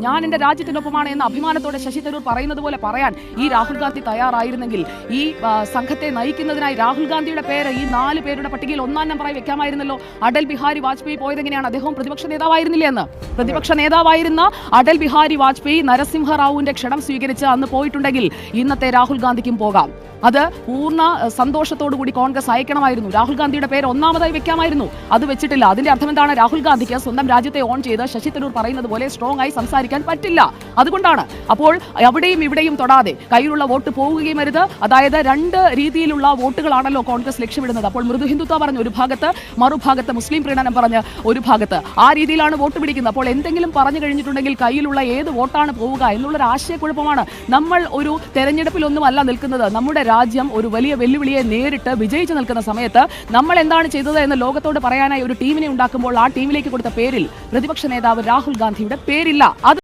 ഞാൻ എന്റെ രാജ്യത്തിനൊപ്പമാണ് എന്ന അഭിമാനത്തോടെ ശശി തരൂർ പറയുന്നത് പോലെ പറയാൻ ഈ രാഹുൽ ഗാന്ധി തയ്യാറായിരുന്നെങ്കിൽ ഈ സംഘത്തെ നയിക്കുന്നതിനായി രാഹുൽ ഗാന്ധിയുടെ പേര് ഈ 4 പേരുടെ പട്ടികയിൽ 1-ാം നമ്പറായി വെക്കാമായിരുന്നല്ലോ. അടൽ ബിഹാരി വാജ്പേയി പോയതെങ്ങനെയാണ്? അദ്ദേഹം പ്രതിപക്ഷ നേതാവായിരുന്നില്ലേ എന്ന്? പ്രതിപക്ഷ നേതാവായിരുന്ന അടൽ ബിഹാരി വാജ്പേയി നരസിംഹറാവുവിന്റെ ക്ഷണം സ്വീകരിച്ച് അന്ന് പോയിട്ടുണ്ടെങ്കിൽ ഇന്നത്തെ രാഹുൽ ഗാന്ധിക്കും പോകാം. അത് പൂർണ്ണ സന്തോഷത്തോടുകൂടി കോൺഗ്രസ് അയക്കണമായിരുന്നു. രാഹുൽ ഗാന്ധിയുടെ പേര് 1-ാമതായി വെക്കാമായിരുന്നു. അത് വെച്ചിട്ടില്ല. അതിന്റെ അർത്ഥം എന്താണ്? രാഹുൽ ഗാന്ധിക്ക് സ്വന്തം രാജ്യത്തെ ഓൺ ചെയ്ത് ശശി തരൂർ പറയുന്നത് പോലെ സ്ട്രോങ് ആയി സംസാരിക്കാൻ പറ്റില്ല. അതുകൊണ്ടാണ് അപ്പോൾ അവിടെയും ഇവിടെയും തൊടാതെ കയ്യിലുള്ള വോട്ട് പോവുകയും അരുത്. അതായത് 2 രീതിയിലുള്ള വോട്ടുകളാണല്ലോ കോൺഗ്രസ് ലക്ഷ്യമിടുന്നത്. അപ്പോൾ മൃദു ഹിന്ദുത്വ പറഞ്ഞ് ഒരു ഭാഗത്ത്, മറുഭാഗത്ത് മുസ്ലിം പ്രീണനം പറഞ്ഞ് ഒരു ഭാഗത്ത്, ആ രീതിയിലാണ് വോട്ട് പിടിക്കുന്നത്. അപ്പോൾ എന്തെങ്കിലും പറഞ്ഞു കഴിഞ്ഞിട്ടുണ്ടെങ്കിൽ കയ്യിലുള്ള ഏത് വോട്ടാണ് പോവുക എന്നുള്ളൊരു ആശയക്കുഴപ്പമാണ്. നമ്മൾ ഒരു തെരഞ്ഞെടുപ്പിലൊന്നുമല്ല നിൽക്കുന്നത്. നമ്മുടെ രാജ്യം ഒരു വലിയ വെല്ലുവിളിയെ നേരിട്ട് വിജയിച്ചു നിൽക്കുന്ന സമയത്ത് നമ്മൾ എന്താണ് ചെയ്തത് എന്ന് ലോകത്തോട് പറയാനായി ഒരു ടീമിനെ ഉണ്ടാക്കുമ്പോൾ ആ ടീമിലേക്ക് കൊടുത്ത പേരിൽ പ്രതിപക്ഷ നേതാവ് രാഹുൽ ഗാന്ധിയുടെ പേരില്ല. അത്